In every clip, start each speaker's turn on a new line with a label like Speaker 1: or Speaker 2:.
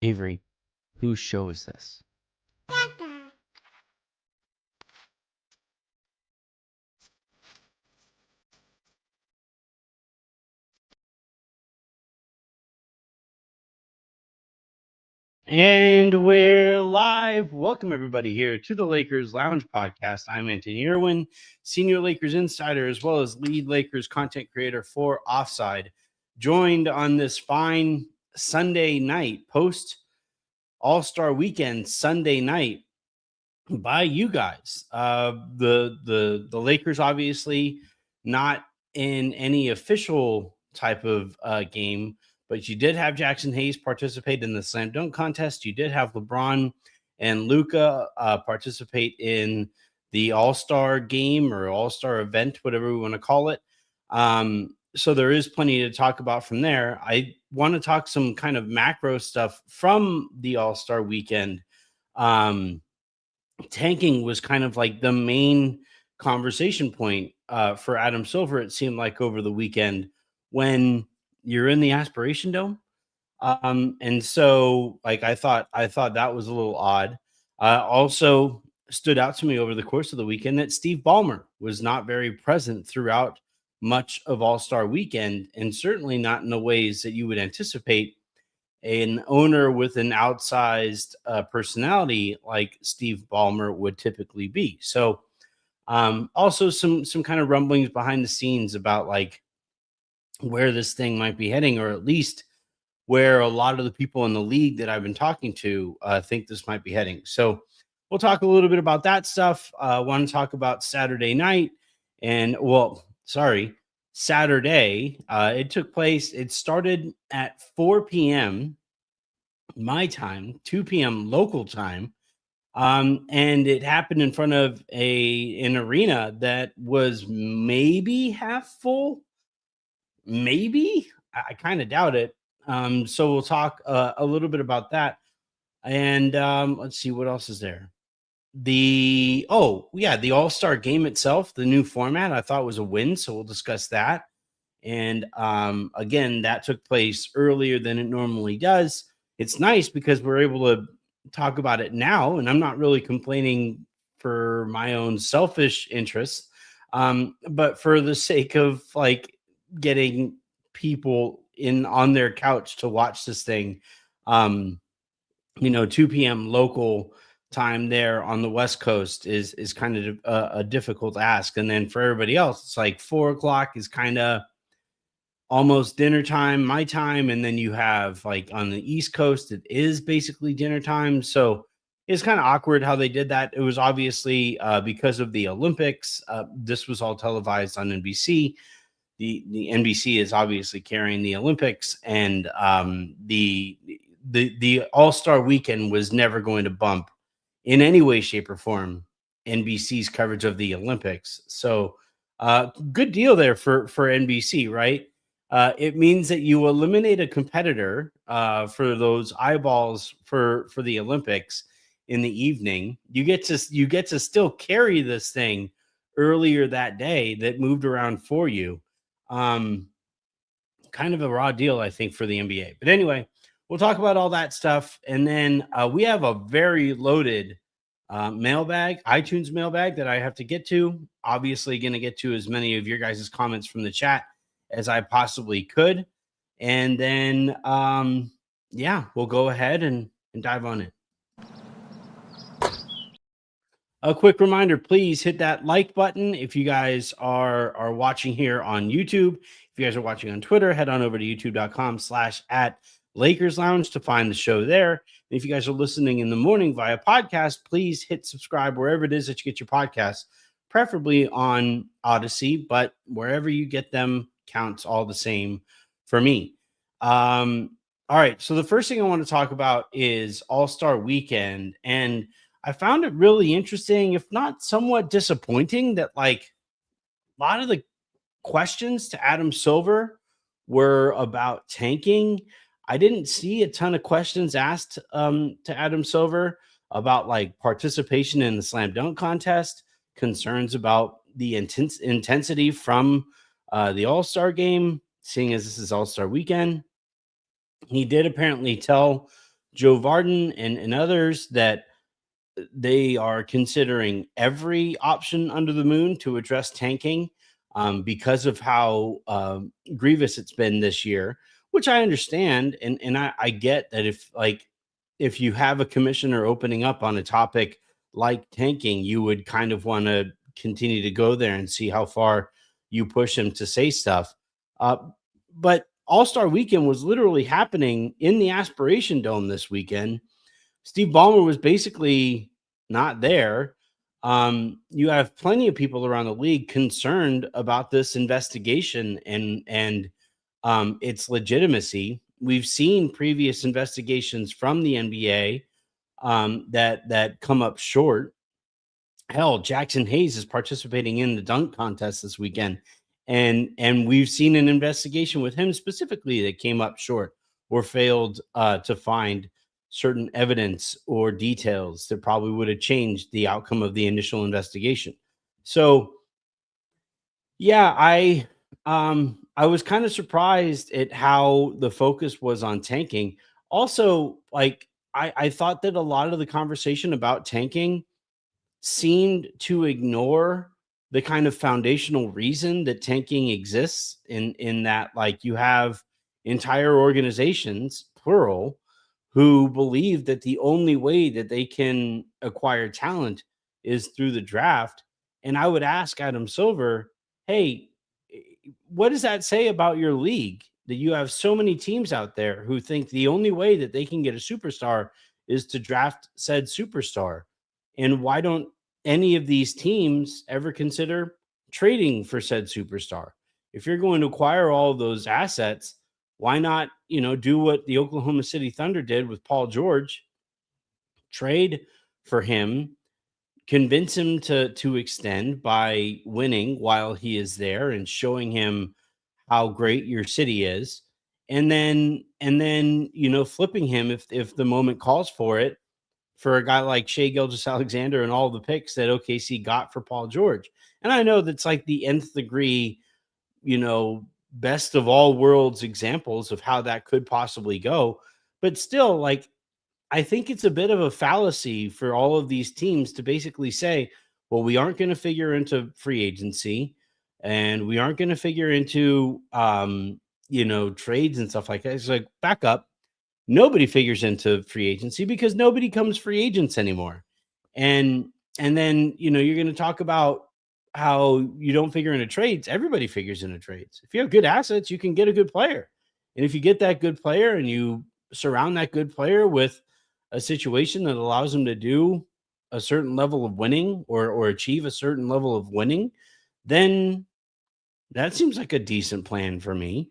Speaker 1: Avery, whose show is this? And we're live. Welcome, everybody, here to the Lakers Lounge Podcast. I'm Anthony Irwin, Senior Lakers Insider, as well as lead Lakers content creator for Offside, joined on this fine Sunday night, post All-Star Weekend Sunday night, by you guys. The Lakers, obviously, not in any official type of game, but you did have Jackson Hayes participate in the slam dunk contest. You did have LeBron and Luka participate in the All-Star game or All-Star event, whatever we want to call it. So there is plenty to talk about from there. I want to talk some kind of macro stuff from the All-Star weekend. Tanking was kind of like the main conversation point for Adam Silver, it seemed like, over the weekend when you're in the Aspiration Dome. And so, like, I thought that was a little odd. Also stood out to me over the course of the weekend that Steve Ballmer was not very present throughout much of All-Star weekend, and certainly not in the ways that you would anticipate an owner with an outsized personality like Steve Ballmer would typically be. So also some kind of rumblings behind the scenes about like where this thing might be heading, or at least where a lot of the people in the league that I've been talking to think this might be heading. So we'll talk a little bit about that stuff. I want to talk about Saturday night and Saturday. It took place. It started at 4 p.m. my time, 2 p.m. local time. And it happened in front of an arena that was maybe half full. Maybe. I kind of doubt it. So we'll talk a little bit about that. And let's see, what else is there? The All-Star game itself, the new format, I thought was a win. So we'll discuss that. And again, that took place earlier than it normally does. It's nice because we're able to talk about it now, and I'm not really complaining for my own selfish interests, but for the sake of like getting people in on their couch to watch this thing. 2 p.m. local time there on the West Coast is kind of a difficult ask, and then for everybody else, it's like 4 o'clock is kind of almost dinner time, my time. And then you have like on the East Coast, it is basically dinner time. So it's kind of awkward how they did that. It was obviously because of the Olympics. This was all televised on NBC. The NBC is obviously carrying the Olympics, and the All-Star weekend was never going to bump in any way, shape, or form NBC's coverage of the Olympics. So good deal there for NBC, right? It means that you eliminate a competitor for those eyeballs for the Olympics in the evening. You get to still carry this thing earlier that day that moved around for you. Kind of a raw deal, I think, for the NBA. But anyway, we'll talk about all that stuff, and then we have a very loaded iTunes mailbag that I have to get to. Obviously, going to get to as many of your guys' comments from the chat as I possibly could. And then, we'll go ahead and dive on it. A quick reminder, please hit that like button if you guys are watching here on YouTube. If you guys are watching on Twitter, head on over to youtube.com/@LakersLounge to find the show there. And if you guys are listening in the morning via podcast, please hit subscribe wherever it is that you get your podcasts, preferably on Odyssey, but wherever you get them counts all the same for me. All right, so the first thing I want to talk about is All-Star Weekend, and I found it really interesting, if not somewhat disappointing, that like a lot of the questions to Adam Silver were about tanking. I didn't see a ton of questions asked to Adam Silver about like participation in the slam dunk contest, concerns about the intensity from the All-Star game, seeing as this is All-Star weekend. He did apparently tell Joe Varden and others that they are considering every option under the moon to address tanking, because of how grievous it's been this year, which I understand. And I get that if you have a commissioner opening up on a topic like tanking, you would kind of want to continue to go there and see how far you push him to say stuff. Uh, but All Star Weekend was literally happening in the Aspiration Dome this weekend. Steve Ballmer was basically not there. You have plenty of people around the league concerned about this investigation and its legitimacy. We've seen previous investigations from the NBA that come up short. Hell, Jackson Hayes is participating in the dunk contest this weekend, and we've seen an investigation with him specifically that came up short or failed to find certain evidence or details that probably would have changed the outcome of the initial investigation. So, yeah, I was kind of surprised at how the focus was on tanking. Also, like I thought that a lot of the conversation about tanking seemed to ignore the kind of foundational reason that tanking exists, in that, like, you have entire organizations, plural, who believe that the only way that they can acquire talent is through the draft. And I would ask Adam Silver, hey, what does that say about your league, that you have so many teams out there who think the only way that they can get a superstar is to draft said superstar? And why don't any of these teams ever consider trading for said superstar? If you're going to acquire all of those assets, why not, do what the Oklahoma City Thunder did with Paul George, trade for him, convince him to extend by winning while he is there and showing him how great your city is, and then flipping him if the moment calls for it, for a guy like Shea Gilgeous-Alexander and all the picks that OKC got for Paul George. And I know that's like the nth degree, you know, best of all worlds examples of how that could possibly go. But still, like, I think it's a bit of a fallacy for all of these teams to basically say, well, we aren't going to figure into free agency, and we aren't going to figure into, trades and stuff like that. It's like, back up. Nobody figures into free agency because nobody comes free agents anymore. And and then, you're going to talk about how you don't figure into trades. Everybody figures into trades. If you have good assets, you can get a good player. And if you get that good player and you surround that good player with a situation that allows them to do a certain level of winning, or achieve a certain level of winning, then that seems like a decent plan for me.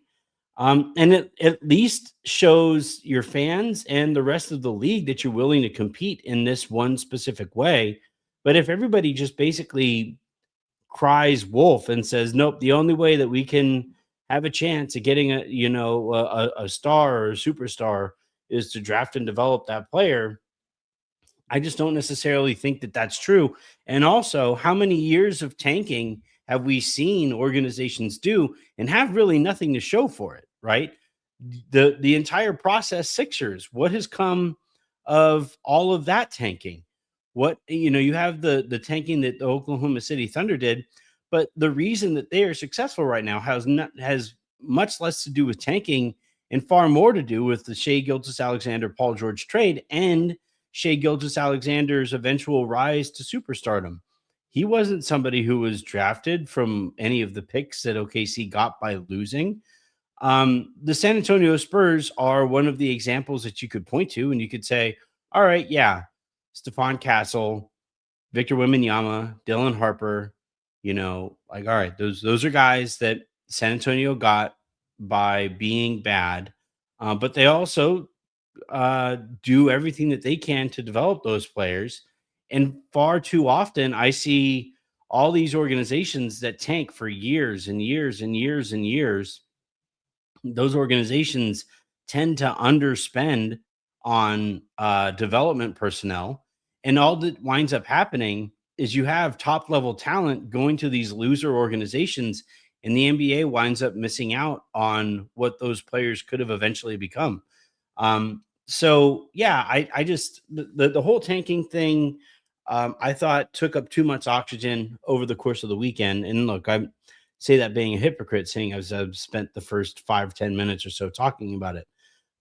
Speaker 1: And it at least shows your fans and the rest of the league that you're willing to compete in this one specific way. But if everybody just basically cries wolf and says, nope, the only way that we can have a chance at getting a star or a superstar is to draft and develop that player, I just don't necessarily think that that's true. And also, how many years of tanking have we seen organizations do and have really nothing to show for it, right? The entire process, Sixers, what has come of all of that tanking? What, you have the tanking that the Oklahoma City Thunder did, but the reason that they are successful right now has much less to do with tanking and far more to do with the Shea Gilgeous-Alexander Paul George trade and Shea Gilgeous-Alexander's eventual rise to superstardom. He wasn't somebody who was drafted from any of the picks that OKC got by losing. The San Antonio Spurs are one of the examples that you could point to, and you could say, all right, yeah, Stephon Castle, Victor Wembanyama, Dylan Harper, like, all right, those are guys that San Antonio got by being bad, but they also do everything that they can to develop those players. And far too often, I see all these organizations that tank for years and years and years and years. Those organizations tend to underspend on development personnel. And all that winds up happening is you have top level talent going to these loser organizations, and the NBA winds up missing out on what those players could have eventually become. So yeah, I just the whole tanking thing, I thought took up too much oxygen over the course of the weekend. And look, I say that being a hypocrite, saying as I've spent the first 5-10 minutes or so talking about it.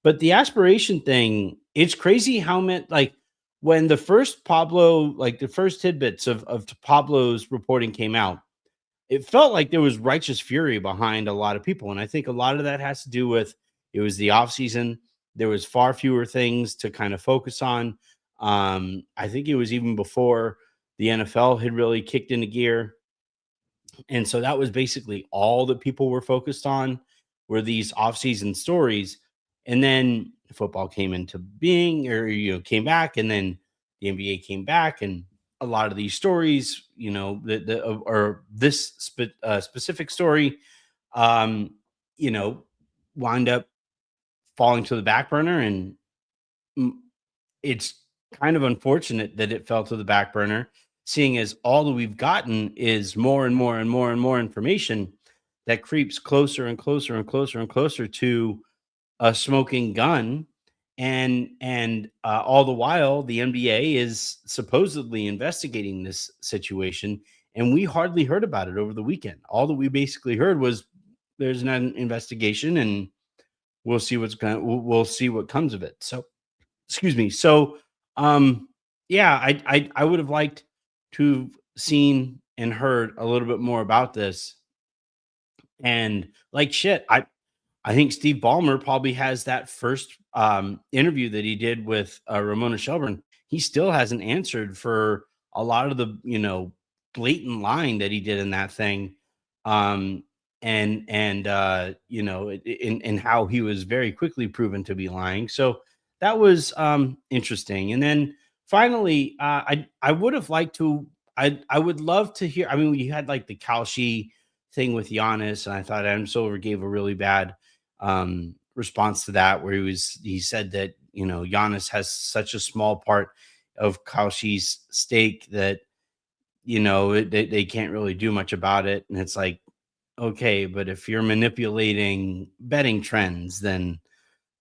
Speaker 1: But the aspiration thing, it's crazy how many like when the first Pablo, like the first tidbits of Pablo's reporting came out, it felt like there was righteous fury behind a lot of people. And I think a lot of that has to do with it was the off season. There was far fewer things to kind of focus on. I think it was even before the NFL had really kicked into gear. And so that was basically all that people were focused on were these off-season stories. And then football came into being or came back, and then the NBA came back, and a lot of these stories, or this specific story, um, you know, wind up falling to the back burner. And mm, it's kind of unfortunate that it fell to the back burner, seeing as all that we've gotten is more and more and more and more information that creeps closer and closer and closer and closer to a smoking gun. And all the while, the NBA is supposedly investigating this situation, and we hardly heard about it over the weekend. All that we basically heard was there's an investigation, and we'll see what comes of it. So excuse me. So, yeah, I would have liked to have seen and heard a little bit more about this. And like shit, I think Steve Ballmer probably has that first interview that he did with Ramona Shelburne. He still hasn't answered for a lot of the blatant lying that he did in that thing. Um, in how he was very quickly proven to be lying. So that was interesting. And then finally, I would have liked to. I would love to hear. I mean, you had like the Kalshi thing with Giannis, and I thought Adam Silver gave a really bad response to that, where he said that Giannis has such a small part of Kalshi's stake that they can't really do much about it. And it's like, okay, but if you're manipulating betting trends, then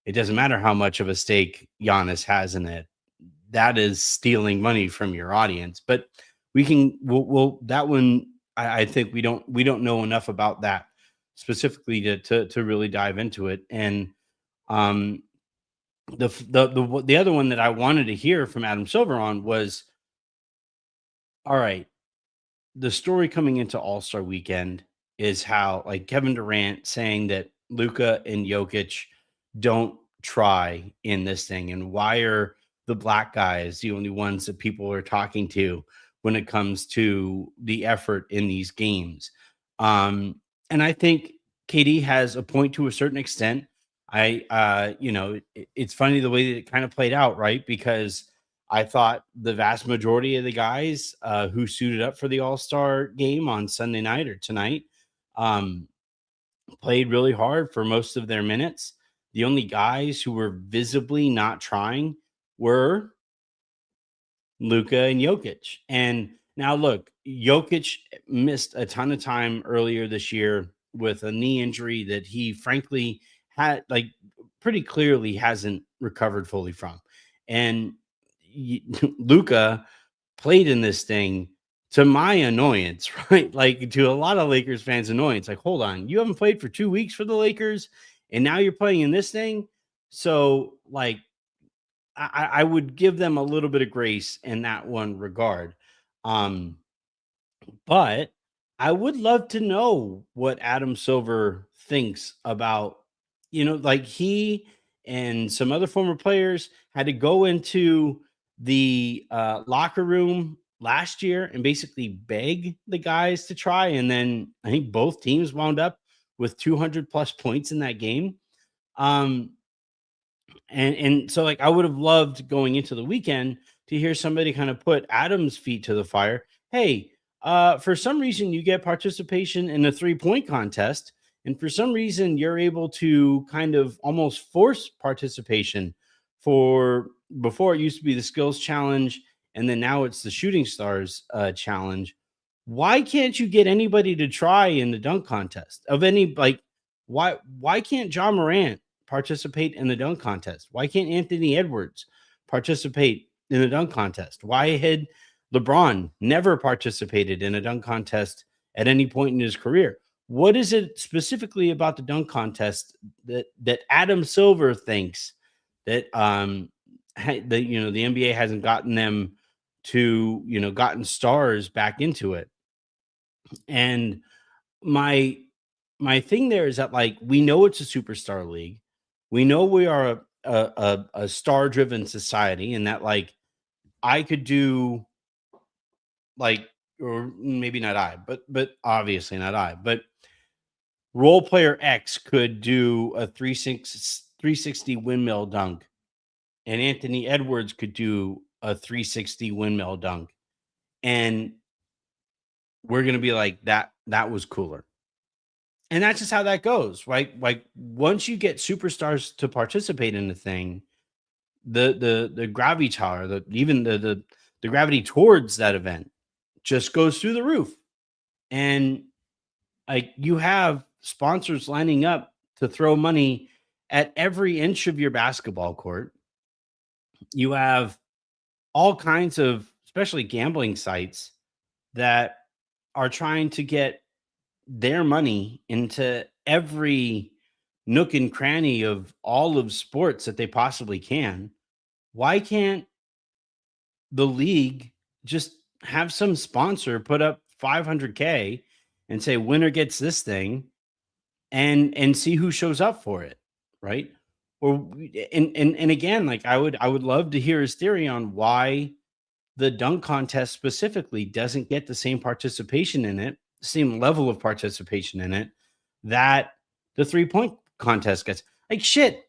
Speaker 1: it doesn't matter how much of a stake Giannis has in it. That is stealing money from your audience. But we'll that one. I think we don't know enough about that specifically to really dive into it. And um, the other one that I wanted to hear from Adam Silver on was, all right, the story coming into All-Star weekend is how like Kevin Durant saying that Luca and Jokic don't try in this thing, and why are the black guys the only ones that people are talking to when it comes to the effort in these games. And I think KD has a point to a certain extent. It's funny the way that it kind of played out, right? Because I thought the vast majority of the guys who suited up for the All Star game on Sunday night or tonight um, played really hard for most of their minutes. The only guys who were visibly not trying were Luka and Jokic. And now look, Jokic missed a ton of time earlier this year with a knee injury that he frankly had like pretty clearly hasn't recovered fully from. And Luca played in this thing to my annoyance, right? Like to a lot of Lakers fans' annoyance. Like, hold on, you haven't played for 2 weeks for the Lakers, and now you're playing in this thing. So, like, I would give them a little bit of grace in that one regard. Um, but I would love to know what Adam Silver thinks about, like he and some other former players had to go into the locker room last year and basically beg the guys to try. And then I think both teams wound up with 200 plus points in that game. Um, and so like I would have loved going into the weekend to hear somebody kind of put Adam's feet to the fire. Hey, for some reason you get participation in a 3-point contest, and for some reason you're able to kind of almost force participation for before it used to be the skills challenge, and then now it's the shooting stars challenge. Why can't you get anybody to try in the dunk contest of any like why can't John Morant participate in the dunk contest? Why can't Anthony Edwards participate in the dunk contest? Why had LeBron never participated in a dunk contest at any point in his career? What is it specifically about the dunk contest that Adam Silver thinks that the NBA hasn't gotten them to, gotten stars back into it? And my my thing there is that, like, we know it's a superstar league. We know we are a star driven society, and that, like, I could do, like, or maybe not I, but obviously not I, but role player X could do a 360 windmill dunk, and Anthony Edwards could do a 360 windmill dunk, and we're gonna be like, that was cooler. And that's just how that goes, right? Like, once you get superstars to participate in the thing, the gravitar, the gravity towards that event just goes through the roof. And, like, you have sponsors lining up to throw money at every inch of your basketball court. You have all kinds of, especially gambling sites, that are trying to get their money into every nook and cranny of all of sports that they possibly can. Why can't the league just have some sponsor put up 500K and say winner gets this thing, and see who shows up for it, right? And again, like, I would love to hear his theory on why the dunk contest specifically doesn't get the same participation in it, same level of participation in it, that the 3-point contest gets. Like, shit.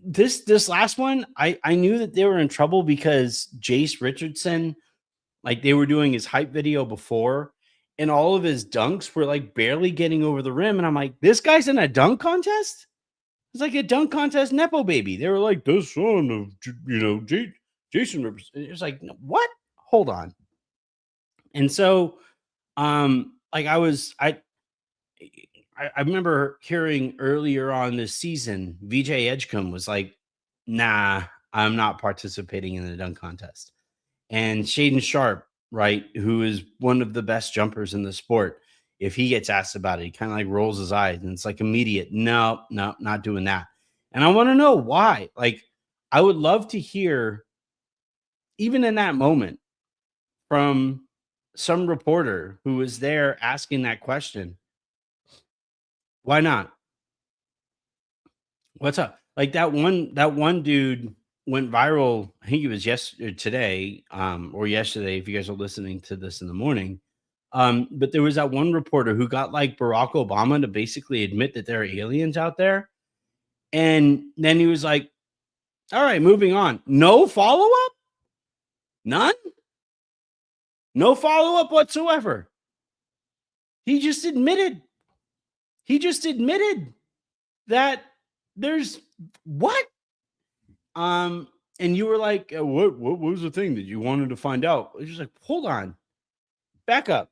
Speaker 1: This last one, I knew that they were in trouble because Jace Richardson, like, they were doing his hype video before, and all of his dunks were, like, barely getting over the rim. And I'm like, this guy's in a dunk contest? It's like a dunk contest nepo baby. They were like, the son of Jason Rivers. It was like, "No, what? Hold on." And so, like, I remember hearing earlier on this season, VJ Edgecombe was like, "Nah, I'm not participating in the dunk contest." And Shaden Sharp, right, who is one of the best jumpers in the sport, if he gets asked about it, he kind of, like, rolls his eyes, and it's like immediate, no, no, not doing that. And I want to know why. Like, I would love to hear, even in that moment, from some reporter who was there asking that question. Why not? What's up? Like, that one dude went viral. I think it was today, or yesterday, if you guys are listening to this in the morning. But there was that one reporter who got, like, Barack Obama to basically admit that there are aliens out there. And then he was like, all right, moving on. No follow-up? None? No follow-up whatsoever. He just admitted. He just admitted that there's what? And you were like, what was the thing that you wanted to find out? It's just like, hold on, back up.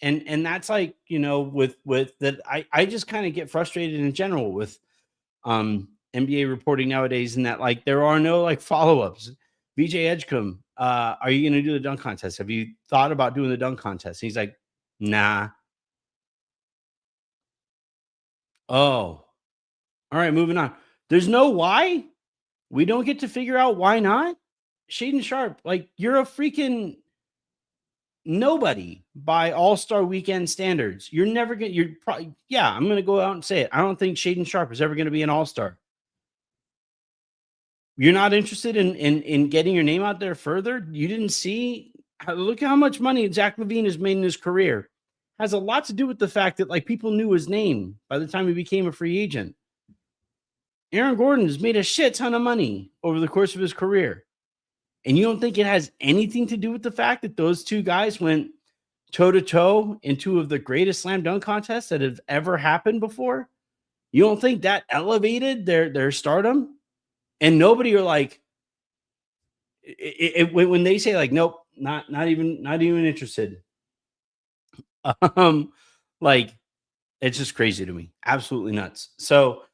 Speaker 1: And that's, like, with that, I just kind of get frustrated in general with NBA reporting nowadays, and that, like, there are no, like, follow-ups. BJ Edgecombe, are you gonna do the dunk contest? Have you thought about doing the dunk contest? And he's like, nah. Oh, all right, moving on. There's no why. We don't get to figure out why not. Shaden Sharp, like, you're a freaking nobody by All-Star Weekend standards. You're never gonna. You're probably, yeah. I'm gonna go out and say it. I don't think Shaden Sharp is ever gonna be an All-Star. You're not interested in getting your name out there further. You didn't see. Look at how much money Zach LaVine has made in his career. Has a lot to do with the fact that, like, people knew his name by the time he became a free agent. Aaron Gordon has made a shit ton of money over the course of his career. And you don't think it has anything to do with the fact that those two guys went toe to toe in two of the greatest slam dunk contests that have ever happened before? You don't think that elevated their stardom? And nobody are like, when they say, like, nope, not even interested. Um, like, it's just crazy to me. Absolutely nuts. So,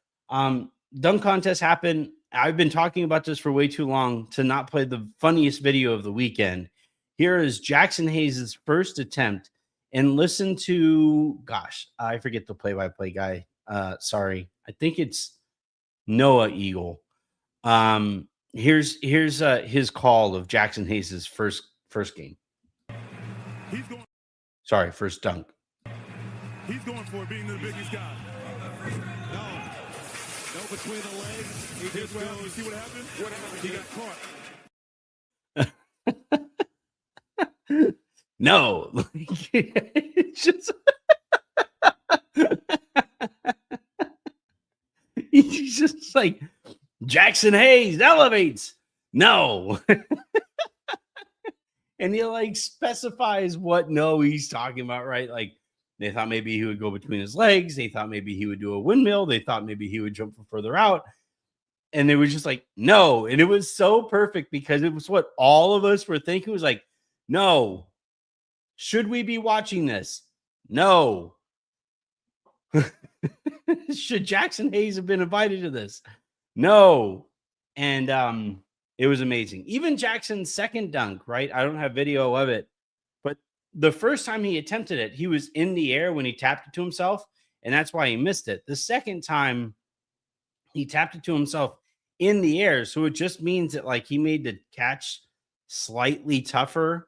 Speaker 1: dunk contest happened. I've been talking about this for way too long to not play the funniest video of the weekend. Here is Jackson Hayes' first attempt, and listen to, gosh, I forget the play-by-play guy. Sorry, I think it's Noah Eagle. Here's his call of Jackson Hayes' first game.
Speaker 2: He's going.
Speaker 1: Sorry, first dunk.
Speaker 2: He's going for being the biggest guy. No, between the legs. He just goes. See what happened? What happened?
Speaker 1: He got caught. No, it's just he's just like, Jackson Hayes elevates. No. And he like specifies what no he's talking about, right? Like, they thought maybe he would go between his legs. They thought maybe he would do a windmill. They thought maybe he would jump from further out. And they were just like, no. And it was so perfect because it was what all of us were thinking. It was like, no. Should we be watching this? No. Should Jackson Hayes have been invited to this? No. And it was amazing. Even Jackson's second dunk, right? I don't have video of it, but the first time he attempted it, he was in the air when he tapped it to himself, and that's why he missed it. The second time he tapped it to himself in the air, so it just means that like he made the catch slightly tougher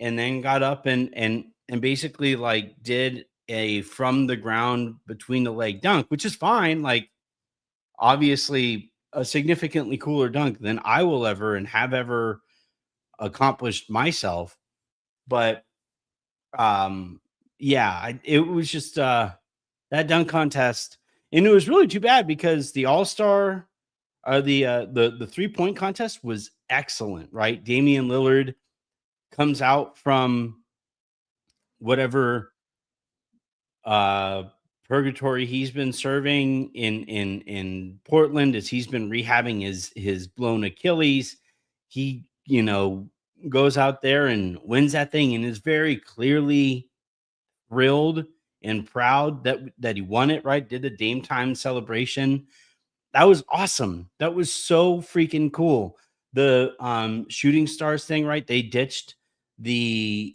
Speaker 1: and then got up and basically like did a from the ground between the leg dunk, which is fine. Like, obviously a significantly cooler dunk than I will ever and have ever accomplished myself. But yeah, it was just that dunk contest, and it was really too bad because the All-Star the 3-point contest was excellent, right? Damian Lillard comes out from whatever purgatory he's been serving in Portland as he's been rehabbing his blown Achilles. He, goes out there and wins that thing and is very clearly thrilled and proud that he won it, right? Did the Dame time celebration. That was awesome. That was so freaking cool. The shooting stars thing, right? They ditched the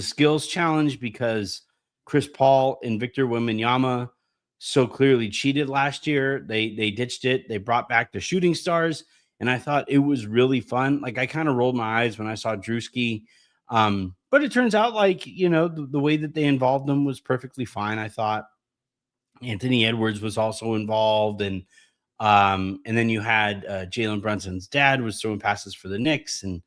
Speaker 1: skills challenge because Chris Paul and Victor Wembanyama so clearly cheated last year. They ditched it. They brought back the shooting stars, and I thought it was really fun. Like, I kind of rolled my eyes when I saw Drewski, but it turns out like the way that they involved them was perfectly fine. I thought Anthony Edwards was also involved, and then you had Jalen Brunson's dad was throwing passes for the Knicks, and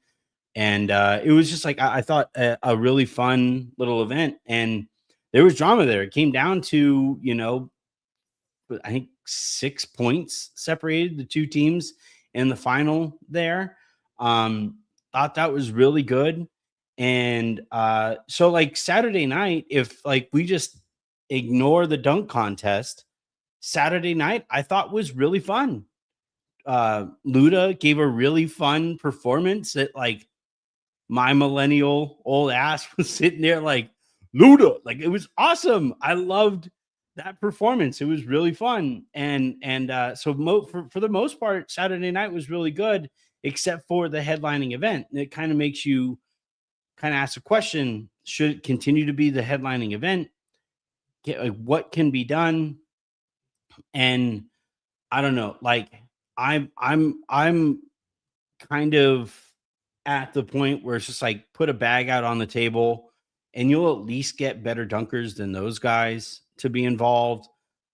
Speaker 1: it was just like I thought a really fun little event, and there was drama there. It came down to I think 6 points separated the two teams in the final there. Thought that was really good, and so like Saturday night, if like we just ignore the dunk contest, Saturday night I thought was really fun. Luda gave a really fun performance that like my millennial old ass was sitting there like, Luda, like it was awesome. I loved that performance. It was really fun. And so for the most part, Saturday night was really good, except for the headlining event. And it kind of makes you kind of ask a question: should it continue to be the headlining event? Like, what can be done? And I don't know. Like, I'm kind of at the point where it's just like, put a bag out on the table and you'll at least get better dunkers than those guys to be involved.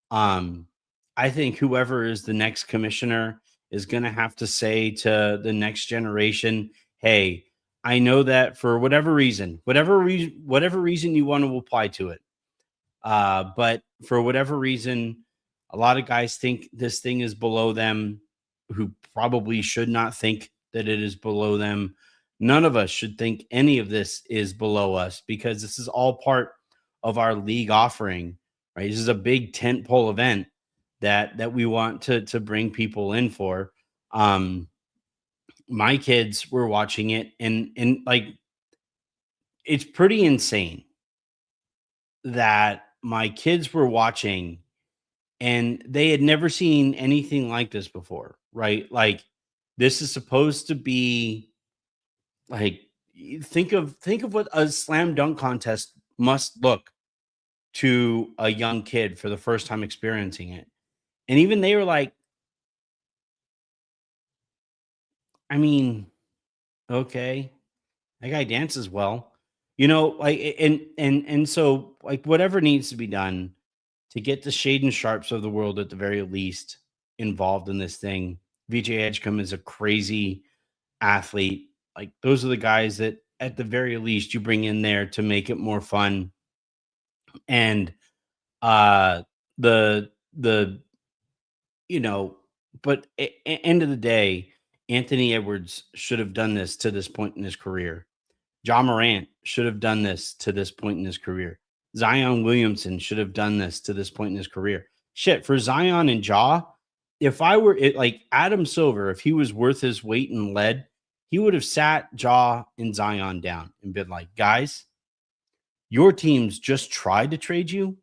Speaker 1: I think whoever is the next commissioner is going to have to say to the next generation, hey, I know that for whatever reason you want to apply to it. But for whatever reason, a lot of guys think this thing is below them, who probably should not think that it is below them. None of us should think any of this is below us, because this is all part of our league offering, right? This is a big tentpole event that we want to bring people in for. My kids were watching it, and like, it's pretty insane that my kids were watching and they had never seen anything like this before, right? Like this is supposed to be like think of what a slam dunk contest must look to a young kid for the first time experiencing it. And even they were like, I mean, okay, that guy dances well. Like and so like whatever needs to be done to get the Shaden Sharps of the world at the very least involved in this thing. VJ Edgecombe is a crazy athlete. Like those are the guys that at the very least you bring in there to make it more fun. And uh the you know, but end of the day, Anthony Edwards should have done this to this point in his career. John Morant should have done this to this point in his career. Zion Williamson should have done this to this point in his career. Shit, for Zion and Jaw, if I were it like Adam Silver, if he was worth his weight in lead, he would have sat Jaw and Zion down and been like, guys, your teams just tried to trade you,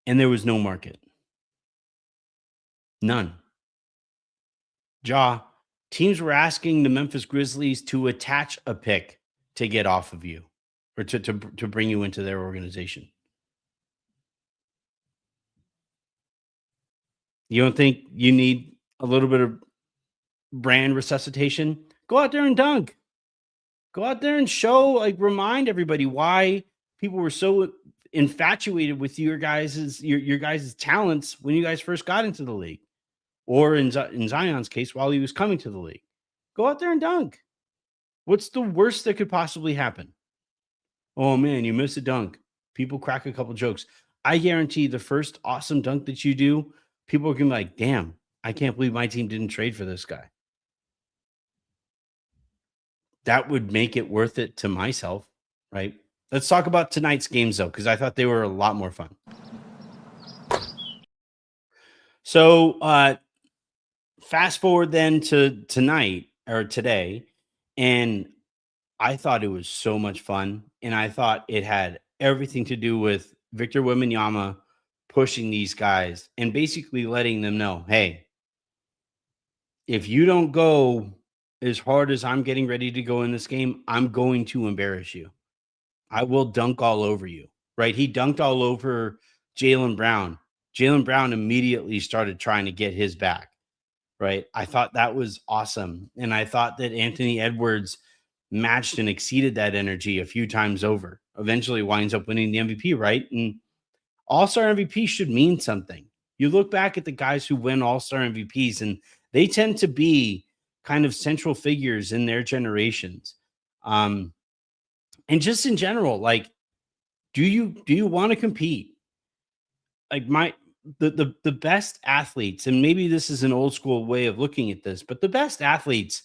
Speaker 1: and there was no market. None. Jaw, teams were asking the Memphis Grizzlies to attach a pick to get off of you or to bring you into their organization. You don't think you need a little bit of brand resuscitation? Go out there and dunk. Go out there and show, like, remind everybody why people were so infatuated with your guys' talents when you guys first got into the league, or in Zion's case, while he was coming to the league. Go out there and dunk. What's the worst that could possibly happen? Oh man, you missed a dunk. People crack a couple jokes. I guarantee the first awesome dunk that you do, people are gonna be like, damn, I can't believe my team didn't trade for this guy. That would make it worth it to myself, right? Let's talk about tonight's games though, because I thought they were a lot more fun. So fast forward then to tonight or today, and I thought it was so much fun, and I thought it had everything to do with Victor Wembanyama pushing these guys and basically letting them know, hey, if you don't go as hard as I'm getting ready to go in this game, I'm going to embarrass you. I will dunk all over you, right? He dunked all over Jalen Brown. Jalen Brown immediately started trying to get his back, right? I thought that was awesome. And I thought that Anthony Edwards matched and exceeded that energy a few times over. Eventually winds up winning the MVP, right? And All-Star MVP should mean something. You look back at the guys who win All-Star MVPs, and they tend to be kind of central figures in their generations. And just in general, like, do you want to compete? Like the best athletes, and maybe this is an old school way of looking at this, but the best athletes,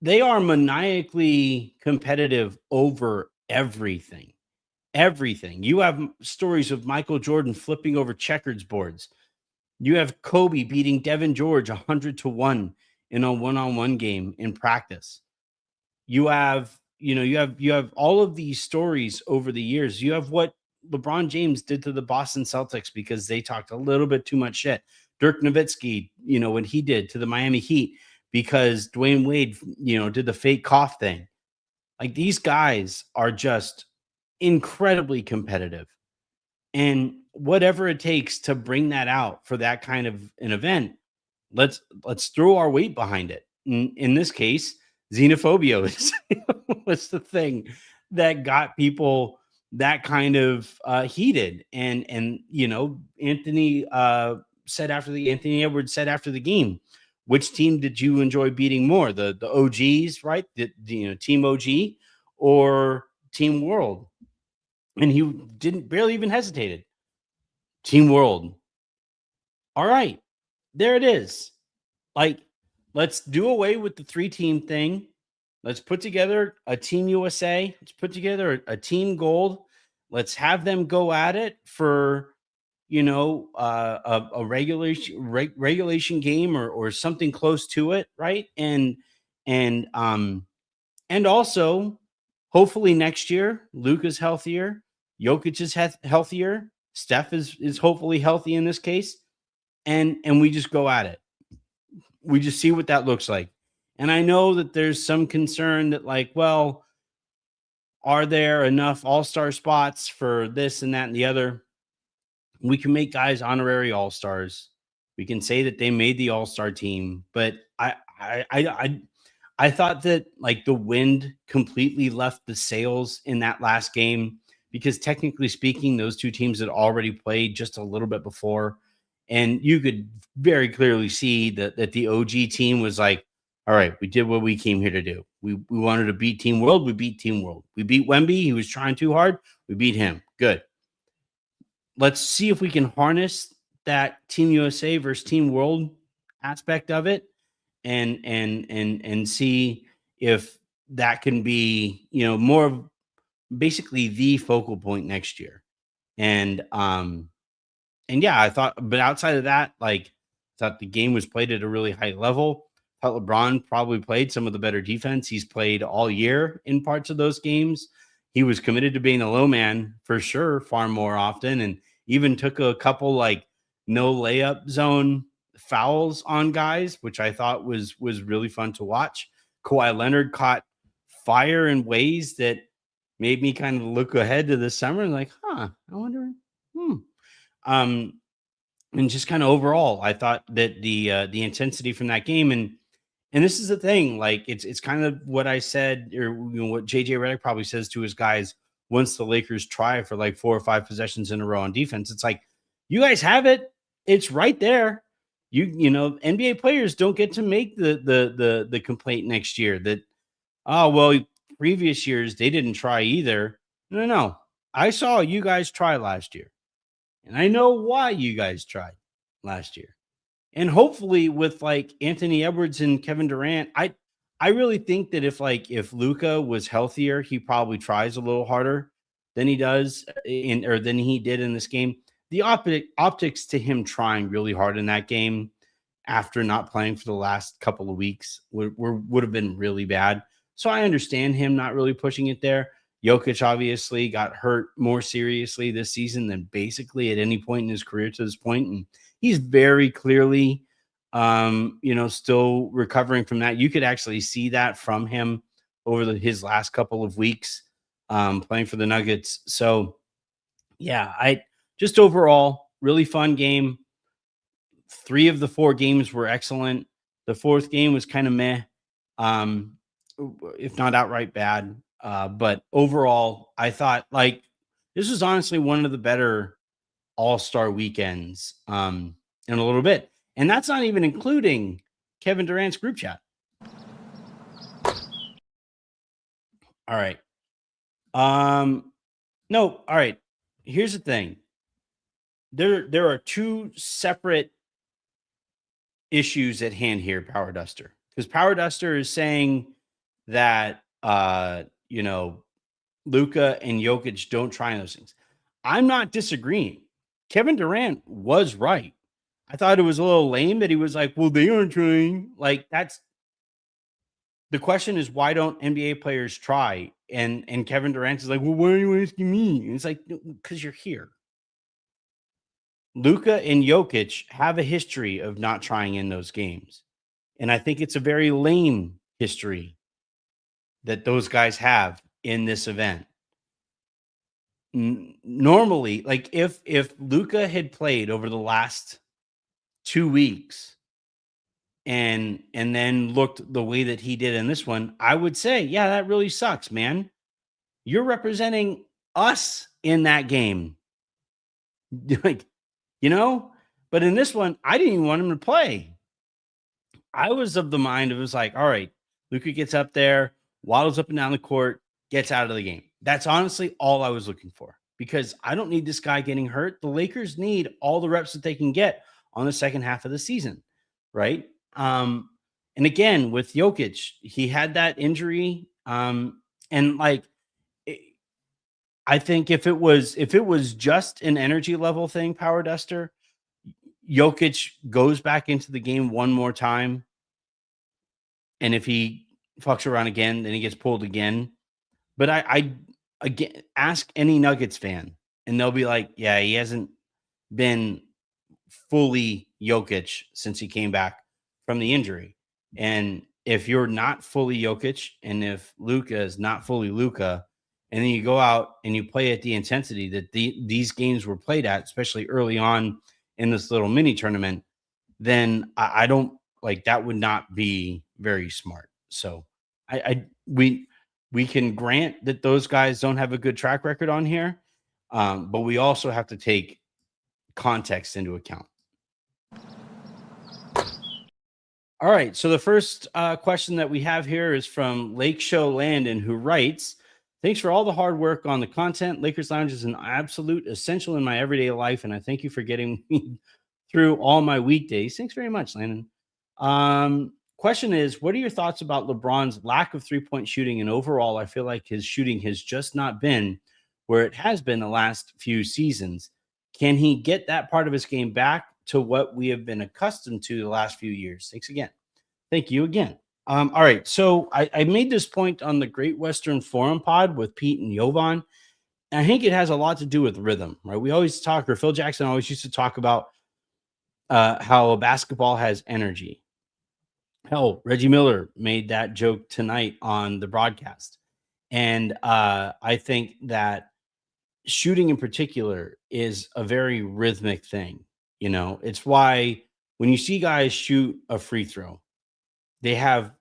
Speaker 1: they are maniacally competitive over everything. Everything. You have stories of Michael Jordan flipping over checkers boards. You have Kobe beating Devin George 100-1 in a one-on-one game in practice. You have all of these stories over the years. You have what LeBron James did to the Boston Celtics because they talked a little bit too much shit. Dirk Nowitzki, what he did to the Miami Heat because Dwayne Wade, did the fake cough thing. Like, these guys are just incredibly competitive. And whatever it takes to bring that out for that kind of an event, let's throw our weight behind it. In this case, xenophobia was the thing that got people that kind of heated. And Anthony Edwards said after the game, which team did you enjoy beating more? The OGs, right? Team OG or Team World? And he didn't barely even hesitated. Team World. All right. There it is. Like, let's do away with the 3-team thing. Let's put together a Team USA. Let's put together a Team Gold. Let's have them go at it for, a regulation game or something close to it, right? And also, hopefully next year, Luka's healthier, Jokic is healthier. Steph is hopefully healthy in this case, and we just go at it. We just see what that looks like. And I know that there's some concern that, like, well, are there enough all-star spots for this and that and the other? We can make guys honorary all-stars. We can say that they made the all-star team, but I thought that, like, the wind completely left the sails in that last game because technically speaking, those two teams had already played just a little bit before, and you could very clearly see that the OG team was like, "All right, we did what we came here to do. We wanted to beat Team World. We beat Team World. We beat Wemby. He was trying too hard. We beat him. Good. Let's see if we can harness that Team USA versus Team World aspect of it and see if that can be, more of basically the focal point next year. And yeah, I thought, but outside of that, like, thought the game was played at a really high level. Thought LeBron probably played some of the better defense he's played all year in parts of those games. He was committed to being a low man for sure, far more often, and even took a couple like no layup zone fouls on guys, which I thought was really fun to watch. Kawhi Leonard caught fire in ways that made me kind of look ahead to the summer and like, I wonder. Um, and just kind of overall, I thought that the intensity from that game and this is the thing, like it's kind of what I said, or what JJ Redick probably says to his guys once the Lakers try for like 4 or 5 possessions in a row on defense. It's like, you guys have it, it's right there. NBA players don't get to make the complaint next year that, oh well, previous years they didn't try either. No, no, no. I saw you guys try last year. And I know why you guys tried last year. And hopefully with like Anthony Edwards and Kevin Durant, I really think that if Luca was healthier, he probably tries a little harder than he does than he did in this game. The optics to him trying really hard in that game after not playing for the last couple of weeks would have been really bad. So I understand him not really pushing it there. Jokic obviously got hurt more seriously this season than basically at any point in his career to this point, and he's very clearly, still recovering from that. You could actually see that from him over his last couple of weeks playing for the Nuggets. So, yeah, I just overall really fun game. 3 of the 4 games were excellent. The 4th game was kind of meh, um, if not outright bad. But overall, I thought like this was honestly one of the better all-star weekends in a little bit. And that's not even including Kevin Durant's group chat. All right. No, all right. Here's the thing. There are 2 separate issues at hand here, Power Duster. Because Power Duster is saying that Luka and Jokic don't try those things. I'm not disagreeing. Kevin Durant was right. I thought it was a little lame that he was like, well, they aren't trying. Like, that's the question is, why don't NBA players try? And Kevin Durant is like, well, why are you asking me? And it's like, because you're here. Luka and Jokic have a history of not trying in those games. And I think it's a very lame history that those guys have in this event. Normally, like if Luka had played over the last 2 weeks and then looked the way that he did in this one, I would say, yeah, that really sucks, man. You're representing us in that game. Like, but in this one, I didn't even want him to play. I was of the mind, it was like, all right, Luka gets up there, waddles up and down the court, gets out of the game. That's honestly all I was looking for, because I don't need this guy getting hurt. The Lakers need all the reps that they can get on the second half of the season, right? And again, with Jokic, he had that injury. And like, I think if it was just an energy level thing, Power Duster, Jokic goes back into the game one more time. And if he fucks around again, then he gets pulled again. But I again, ask any Nuggets fan. and they'll be like, yeah, he hasn't been fully Jokic since he came back from the injury. And if you're not fully Jokic, and if Luka is not fully Luka, and then you go out and you play at the intensity that these games were played at, especially early on in this little mini tournament, then I don't like that would not be very smart. So I we can grant that those guys don't have a good track record on here, but we also have to take context into account. All right. So the first question that we have here is from Lake Show Landon, who writes, "Thanks for all the hard work on the content. Lakers Lounge is an absolute essential in my everyday life, and I thank you for getting me through all my weekdays." Thanks very much, Landon. Question is, what are your thoughts about LeBron's lack of three-point shooting? And overall, I feel like his shooting has just not been where it has been the last few seasons. Can he get that part of his game back to what we have been accustomed to the last few years? Thanks again. Thank you again. All right. So I made this point on the Great Western Forum pod with Pete and Jovan. And I think it has a lot to do with rhythm, right? We always talk, or Phil Jackson always used to talk about how a basketball has energy. Hell, Reggie Miller made that joke tonight on the broadcast. And I think that shooting in particular is a very rhythmic thing. It's why when you see guys shoot a free throw, they have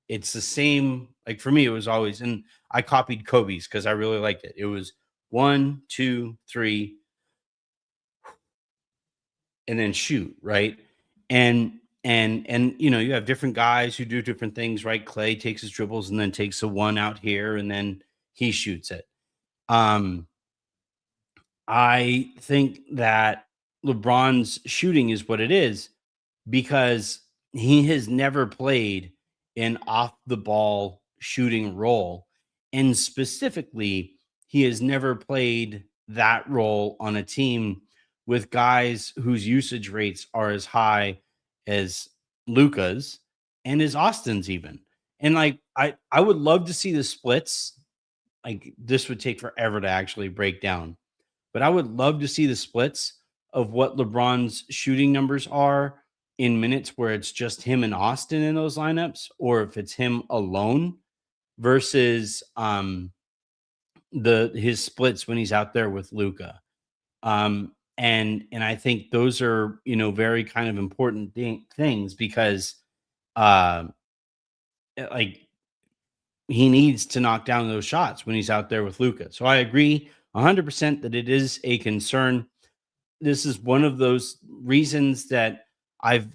Speaker 1: it's the same. Like for me, it was always, and I copied Kobe's because I really liked it. It was 1, 2, 3, and then shoot, right? And you have different guys who do different things, right? Clay takes his dribbles and then takes a one out here and then he shoots it. I think that LeBron's shooting is what it is because he has never played an off the ball shooting role. And specifically, he has never played that role on a team with guys whose usage rates are as high as Luka's and as Austin's even. And like I would love to see the splits. Like this would take forever to actually break down. But I would love to see the splits of what LeBron's shooting numbers are in minutes where it's just him and Austin in those lineups, or if it's him alone versus his splits when he's out there with Luka. And I think those are very kind of important things because like he needs to knock down those shots when he's out there with Luka. So I agree 100% that it is a concern. This is one of those reasons that I've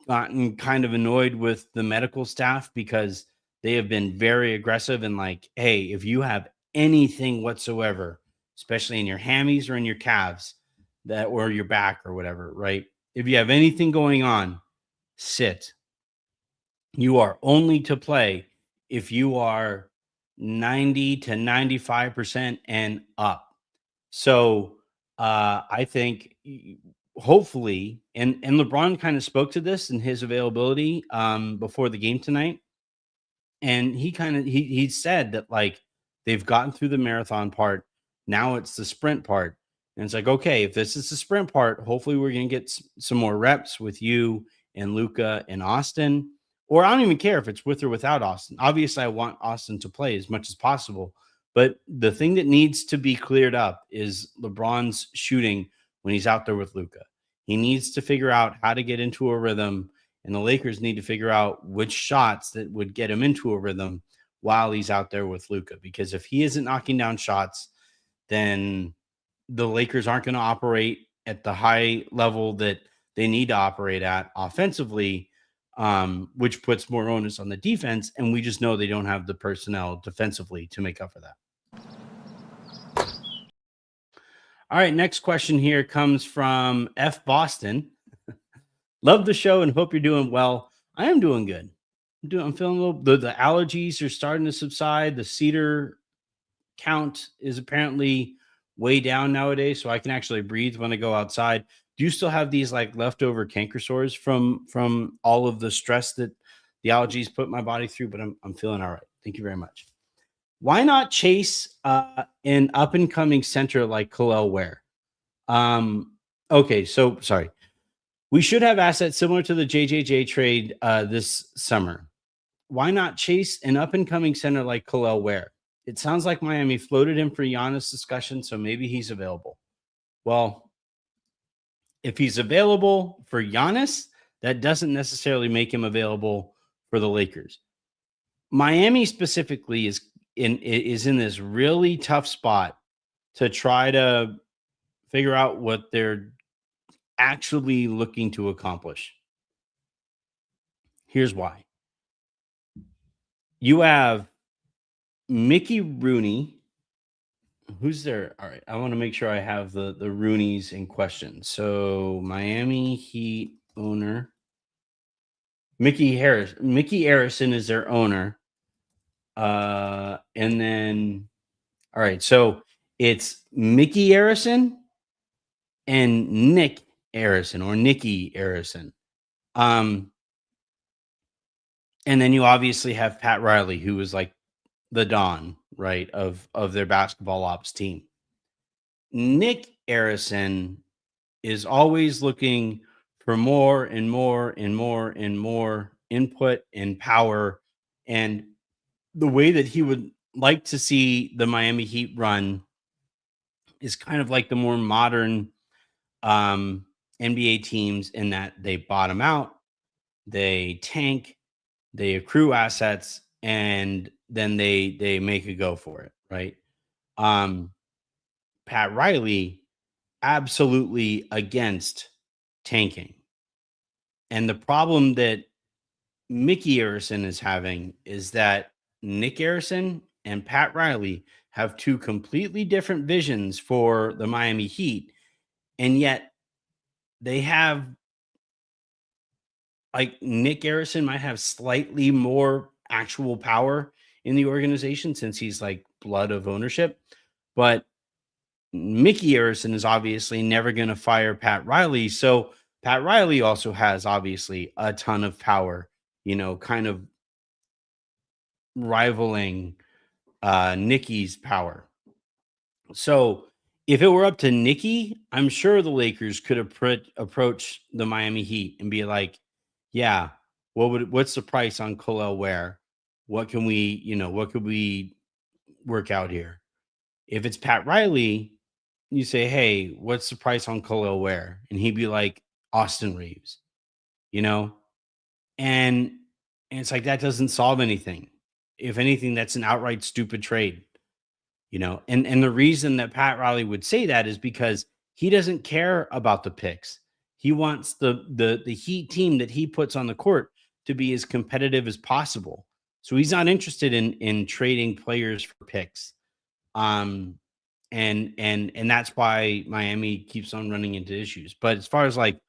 Speaker 1: gotten kind of annoyed with the medical staff because they have been very aggressive and like, hey, if you have anything whatsoever, especially in your hammies or in your calves or your back or whatever, right? If you have anything going on, sit. You are only to play if you are 90 to 95% and up. So I think hopefully, and LeBron kind of spoke to this in his availability before the game tonight. And he said that like they've gotten through the marathon part. Now it's the sprint part. And it's like, okay, if this is the sprint part, hopefully we're going to get some more reps with you and Luka and Austin. Or I don't even care if it's with or without Austin. Obviously, I want Austin to play as much as possible. But the thing that needs to be cleared up is LeBron's shooting when he's out there with Luka. He needs to figure out how to get into a rhythm, and the Lakers need to figure out which shots that would get him into a rhythm while he's out there with Luka. Because if he isn't knocking down shots, then the Lakers aren't going to operate at the high level that they need to operate at offensively, which puts more onus on the defense. And we just know they don't have the personnel defensively to make up for that. All right, next question here comes from F. Boston. Love the show and hope you're doing well. I am doing good. I'm feeling a little. The allergies are starting to subside. The cedar count is apparently way down nowadays, so I can actually breathe when I go outside. Do you still have these like leftover canker sores from all of the stress that the allergies put my body through? But I'm feeling all right. Thank you very much. Why not chase an up and coming center like Khalil Ware? Okay, so sorry. We should have assets similar to the JJJ trade this summer. Why not chase an up and coming center like Khalil Ware? It sounds like Miami floated him for Giannis discussion, so maybe he's available. Well, if he's available for Giannis, that doesn't necessarily make him available for the Lakers. Miami specifically is in this really tough spot to try to figure out what they're actually looking to accomplish. Here's why. You have Mickey Rooney. Who's there? All right. I want to make sure I have the Rooneys in question. So Miami Heat owner. Mickey Harrison is their owner. And then all right, so it's Mickey Harrison and Nick Harrison or Nicky Harrison. And then you obviously have Pat Riley, who was like the Don, right, of their basketball ops team. Nick Harrison is always looking for more and more and more and more input and power. And the way that he would like to see the Miami Heat run is kind of like the more modern NBA teams in that they bottom out, they tank, they accrue assets, and then they make a go for it, right? Pat Riley absolutely against tanking. And the problem that Mickey Harrison is having is that Nick Harrison and Pat Riley have two completely different visions for the Miami Heat. And yet they have, like, Nick Harrison might have slightly more actual power in the organization since he's like blood of ownership. But Mickey Harrison is obviously never going to fire Pat Riley. So Pat Riley also has obviously a ton of power, kind of rivaling Nicky's power. So if it were up to Nicky, I'm sure the Lakers could approach the Miami Heat and be like, yeah, what's the price on Khalil Ware? What could we work out here? If it's Pat Riley, you say, hey, what's the price on Khalil Ware? And he'd be like, Austin Reeves, and it's like, that doesn't solve anything. If anything, that's an outright stupid trade, and the reason that Pat Riley would say that is because he doesn't care about the picks. He wants the Heat team that he puts on the court to be as competitive as possible. So he's not interested in trading players for picks. And that's why Miami keeps on running into issues. But as far as like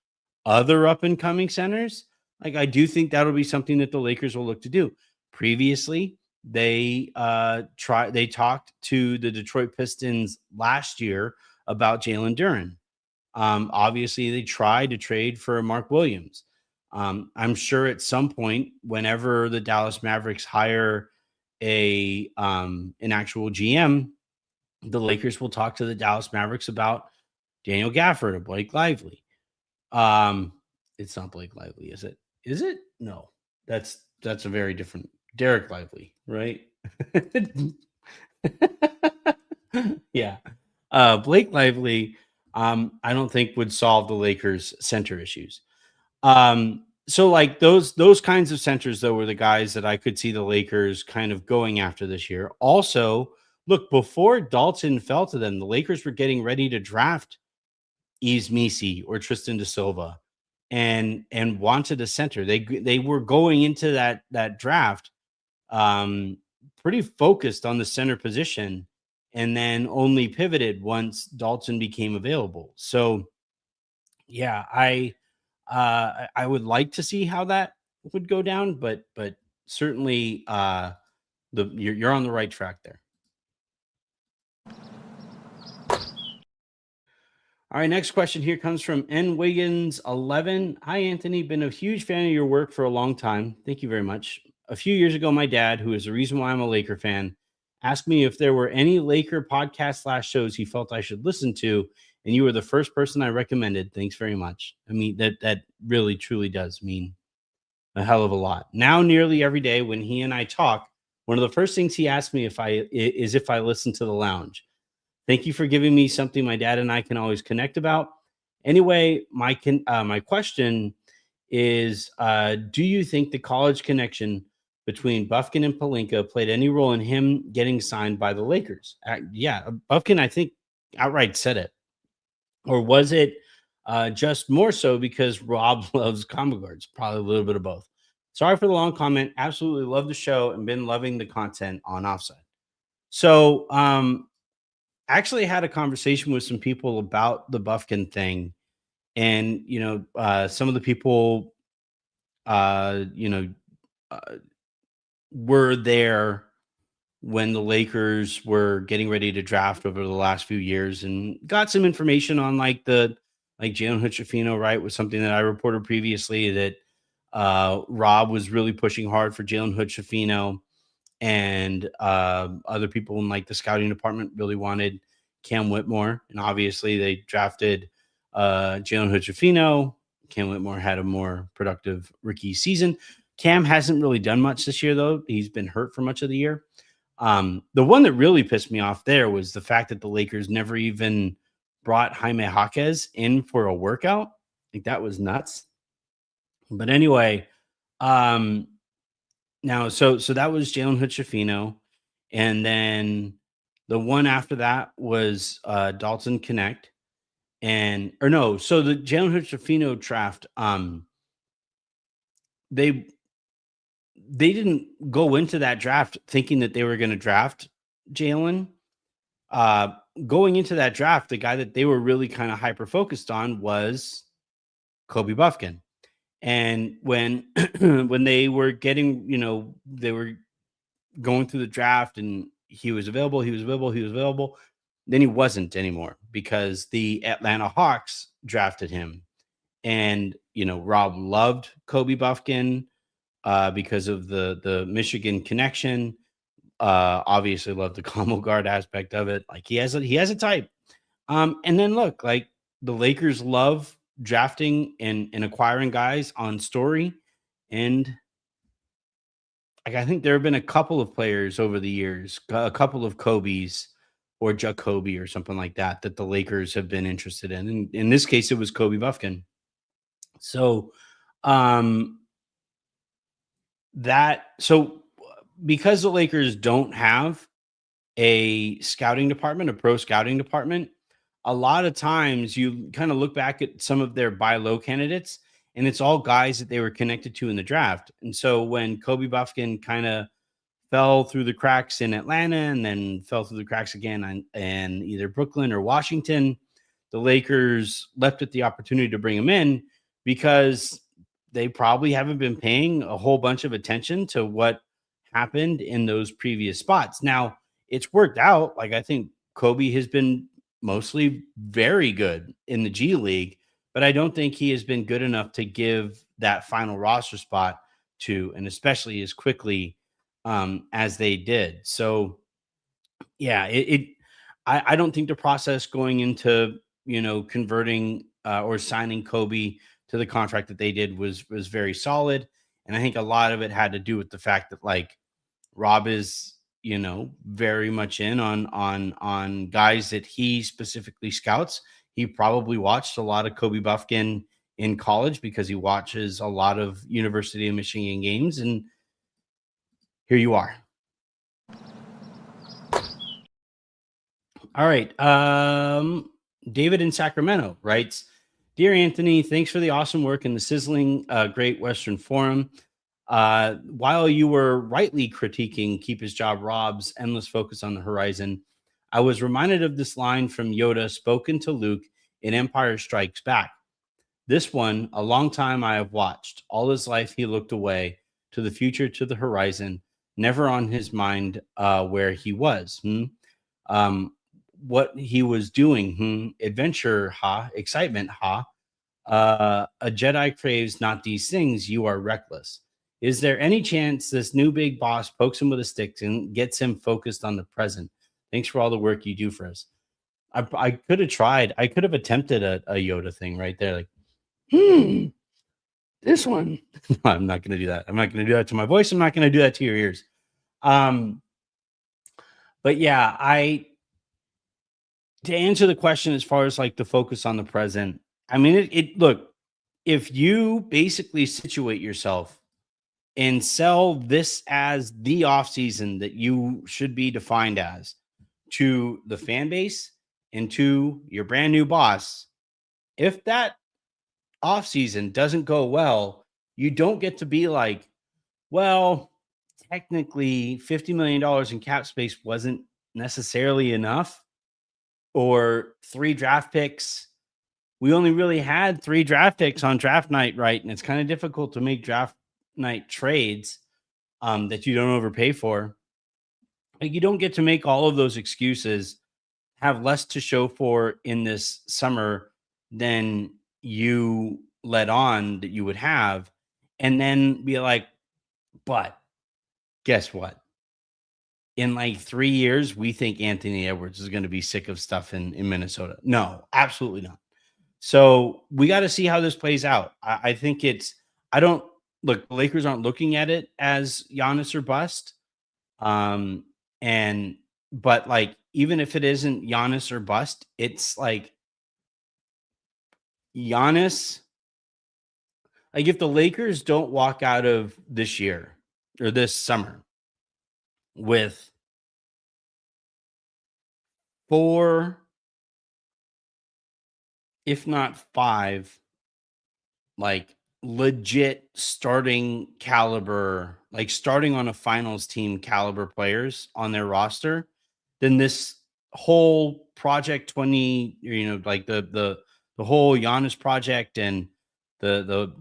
Speaker 1: other up and coming centers, like, I do think that'll be something that the Lakers will look to do. Previously, they talked to the Detroit Pistons last year about Jalen Duren. Obviously, they tried to trade for Mark Williams. I'm sure at some point, whenever the Dallas Mavericks hire an actual GM, the Lakers will talk to the Dallas Mavericks about Daniel Gafford or Blake Lively. It's not Blake Lively, is it? Is it? No, that's a very different Derek Lively, right? Yeah. Blake Lively, I don't think would solve the Lakers center issues. So like those kinds of centers, though, were the guys that I could see the Lakers kind of going after this year. Also, look, before Dalton fell to them, the Lakers were getting ready to draft Yves Missi or Tristan da Silva and wanted a center. They were going into that draft pretty focused on the center position, and then only pivoted once Dalton became available. So yeah, I would like to see how that would go down, but certainly you're on the right track there. All right, next question here comes from N Wiggins 11. Hi, Anthony. Been a huge fan of your work for a long time. Thank you very much. A few years ago, my dad, who is the reason why I'm a Laker fan, asked me if there were any Laker podcast slash shows he felt I should listen to, and you were the first person I recommended. Thanks very much. I mean, that really truly does mean a hell of a lot. Now, nearly every day when he and I talk, one of the first things he asks me if I listen to the lounge. Thank you for giving me something my dad and I can always connect about. Anyway, my question is, do you think the college connection between Buffkin and Pelinka played any role in him getting signed by the Lakers? Yeah, Buffkin, I think, outright said it. Or was it just more so because Rob loves combo guards? Probably a little bit of both. Sorry for the long comment. Absolutely love the show and been loving the content on Offside. So, actually had a conversation with some people about the Buffkin thing, and some of the people, uh, you know, uh, were there when the Lakers were getting ready to draft over the last few years, and got some information on like Jalen Hood-Schifino, right, was something that I reported previously that Rob was really pushing hard for Jalen Hood-Schifino, and other people in like the scouting department really wanted Cam Whitmore, and obviously they drafted Jalen Hood-Schifino. Cam Whitmore had a more productive rookie season. Cam hasn't really done much this year, though. He's been hurt for much of the year. The one that really pissed me off there was the fact that the Lakers never even brought Jaime Jaquez in for a workout. Like, that was nuts. But anyway, now so that was Jalen Hood-Schifino, and then the one after that was Dalton Connect, and or no, so the Jalen Hood-Schifino draft, they didn't go into that draft thinking that they were going to draft Jalen. Going into that draft, the guy that they were really kind of hyper focused on was Kobe Buffkin. And when when they were getting, they were going through the draft and he was available, then he wasn't anymore because the Atlanta Hawks drafted him. And, Rob loved Kobe Buffkin because of the Michigan connection. Obviously loved the combo guard aspect of it. Like, he has a type. And then look, like, the Lakers love drafting and acquiring guys on story. And like, I think there have been a couple of players over the years, a couple of Kobe's or Jacoby or something like that, that the Lakers have been interested in. And in this case, it was Kobe Buffkin. So, um, because the Lakers don't have a scouting department, a pro scouting department, a lot of times you kind of look back at some of their buy low candidates, and it's all guys that they were connected to in the draft. And so when Kobe Buffkin kind of fell through the cracks in Atlanta and then fell through the cracks again in either Brooklyn or Washington, the Lakers left it the opportunity to bring him in because they probably haven't been paying a whole bunch of attention to what happened in those previous spots. Now, it's worked out. Like, I think Kobe has been mostly very good in the G League, but I don't think he has been good enough to give that final roster spot to, and especially as quickly as they did. So, yeah, I don't think the process going into, converting or signing Kobe to the contract that they did was very solid. And I think a lot of it had to do with the fact that, like, Rob is, very much in on guys that he specifically scouts. He probably watched a lot of Kobe Buffkin in college because he watches a lot of University of Michigan games, and here you are. All right. David in Sacramento writes, "Dear Anthony, thanks for the awesome work in the sizzling Great Western Forum. While you were rightly critiquing Keep His Job Rob's endless focus on the horizon, I was reminded of this line from Yoda spoken to Luke in Empire Strikes Back. This one, a long time I have watched. All his life he looked away to the future, to the horizon, never on his mind where he was. What he was doing. Adventure, ha. Excitement, ha. A Jedi craves not these things. You are reckless. Is there any chance this new big boss pokes him with a stick and gets him focused on the present? Thanks for all the work you do for us. I could have tried. I could have attempted a Yoda thing right there. Like, this one. No, I'm not going to do that. I'm not going to do that to my voice. I'm not going to do that to your ears. But yeah, to answer the question as far as like the focus on the present, I mean, look, if you basically situate yourself and sell this as the off season that you should be defined as to the fan base and to your brand new boss, if that off season doesn't go well, you don't get to be like, well, technically $50 million in cap space wasn't necessarily enough, or 3 draft picks. We only really had 3 draft picks on draft night, right? And it's kind of difficult to make draft night trades that you don't overpay for. Like, you don't get to make all of those excuses, have less to show for in this summer than you let on that you would have, and then be like, but guess what? In like 3 years, we think Anthony Edwards is going to be sick of stuff in Minnesota. No, absolutely not. So we got to see how this plays out. I think I don't look, the Lakers aren't looking at it as Giannis or bust. But like, even if it isn't Giannis or bust, it's like Giannis. Like, if the Lakers don't walk out of this year or this summer with 4, if not 5, like legit starting caliber, like starting on a finals team caliber players on their roster, then this whole project 20, like the whole Giannis project and the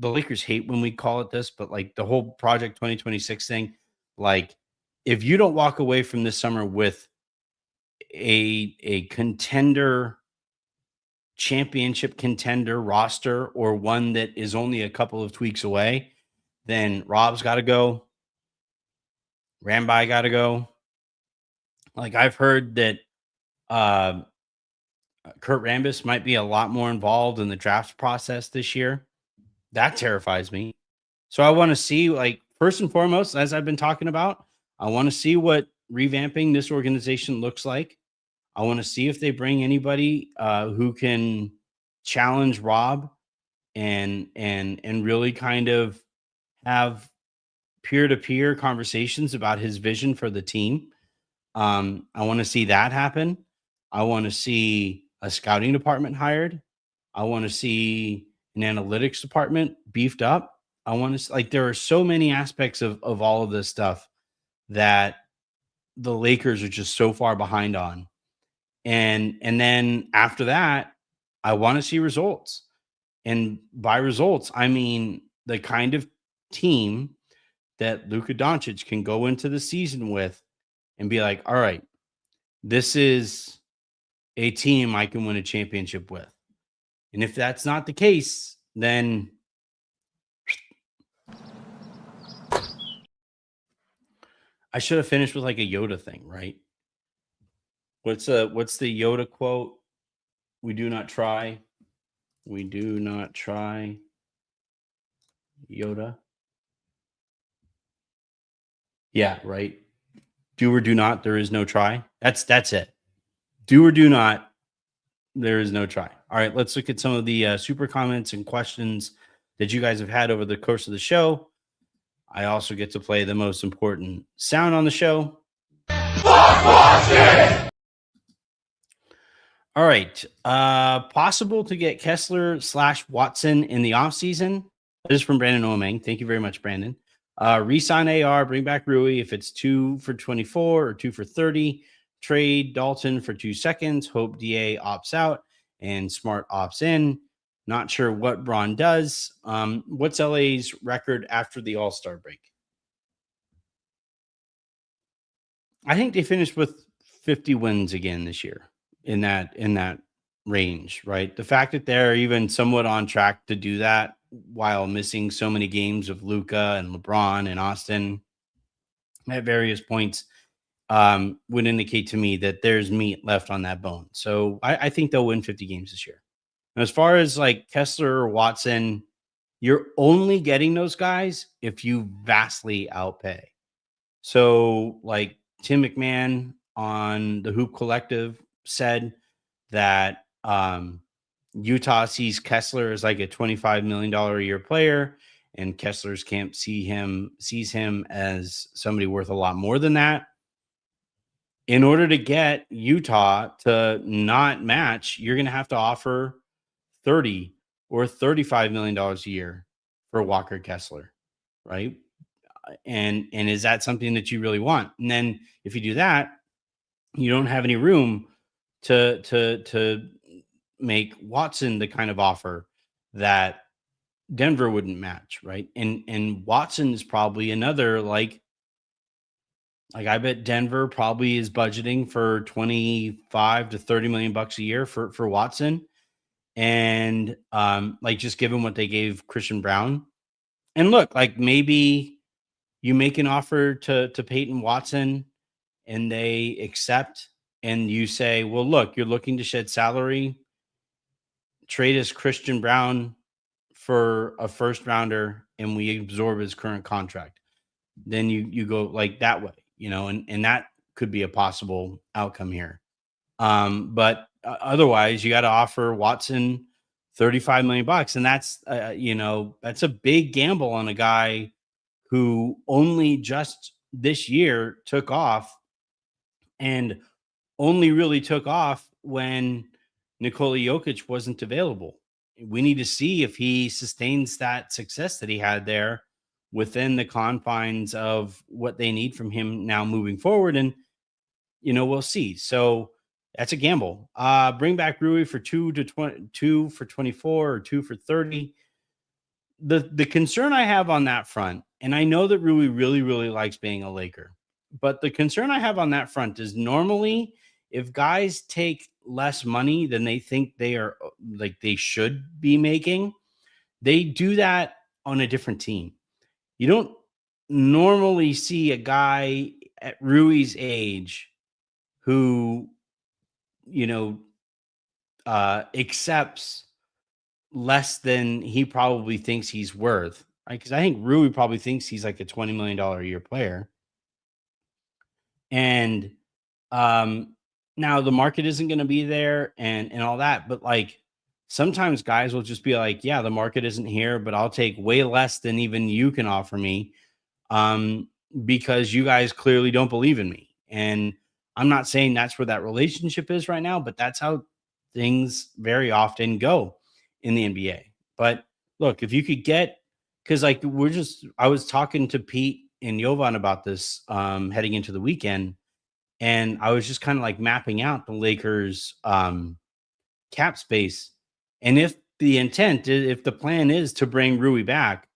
Speaker 1: Lakers hate when we call it this, but like the whole project 2026 thing, like if you don't walk away from this summer with a contender, championship contender roster, or one that is only a couple of tweaks away, then Rob's got to go. Rambai got to go. Like, I've heard that Kurt Rambis might be a lot more involved in the draft process this year. That terrifies me. So I want to see, like, first and foremost, as I've been talking about, I want to see what revamping this organization looks like. I want to see if they bring anybody who can challenge Rob and really kind of have peer-to-peer conversations about his vision for the team. I want to see that happen. I want to see a scouting department hired. I want to see an analytics department beefed up. I want to, like, there are so many aspects of all of this stuff that the Lakers are just so far behind on. And then after that, I want to see results. And by results, I mean the kind of team that Luka Doncic can go into the season with and be like, all right, this is a team I can win a championship with. And if that's not the case, then I should have finished with like a Yoda thing, right? What's the Yoda quote? We do not try. We do not try. Yoda. Yeah, right. Do or do not, there is no try. That's it. Do or do not, there is no try. All right, let's look at some of the super comments and questions that you guys have had over the course of the show. I also get to play the most important sound on the show. All right. Possible to get Kessler / Watson in the offseason. This is from Brandon Omeng. Thank you very much, Brandon. Resign AR, bring back Rui if it's 2 for 24 or 2 for 30. Trade Dalton for 2 seconds. Hope DA opts out and Smart opts in. Not sure what Braun does. What's LA's record after the All-Star break? I think they finished with 50 wins again this year in that range, right? The fact that they're even somewhat on track to do that while missing so many games of Luca and LeBron and Austin at various points, would indicate to me that there's meat left on that bone. So I think they'll win 50 games this year. And as far as like Kessler or Watson, you're only getting those guys if you vastly outpay. So, like Tim McMahon on the Hoop Collective said that Utah sees Kessler as like a $25 million a year player, and Kessler's camp sees him as somebody worth a lot more than that. In order to get Utah to not match, you're going to have to offer 30 or $35 million a year for Walker Kessler, right? And is that something that you really want? And then if you do that, you don't have any room to make Watson the kind of offer that Denver wouldn't match, right? And Watson is probably another like I bet Denver probably is budgeting for 25 to 30 million bucks a year for Watson. And like just given what they gave Christian Brown. And look, like maybe you make an offer to Peyton Watson and they accept, and you say, well, look, you're looking to shed salary, trade us Christian Brown for a first rounder, and we absorb his current contract. Then you go like that way, and that could be a possible outcome here. But otherwise, you got to offer Watson 35 million bucks, and that's that's a big gamble on a guy who only just this year took off, and only really took off when Nikola Jokic wasn't available. We need to see if he sustains that success that he had there within the confines of what they need from him now moving forward. And, we'll see. So that's a gamble. Bring back Rui for 2 for 24 or 2 for 30. The concern I have on that front, and I know that Rui really, really likes being a Laker, but the concern I have on that front is normally if guys take less money than they think they are like they should be making, they do that on a different team. You don't normally see a guy at Rui's age who, accepts less than he probably thinks he's worth, right? Because I think Rui probably thinks he's like a $20 million a year player. And now the market isn't going to be there and all that, but like sometimes guys will just be like, yeah, the market isn't here, but I'll take way less than even you can offer me because you guys clearly don't believe in me. And I'm not saying that's where that relationship is right now, but that's how things very often go in the NBA. But look, if you could get, because like I was talking to Pete and Jovan about this heading into the weekend, and I was just kind of like mapping out the Lakers cap space. And if the plan is to bring Rui back,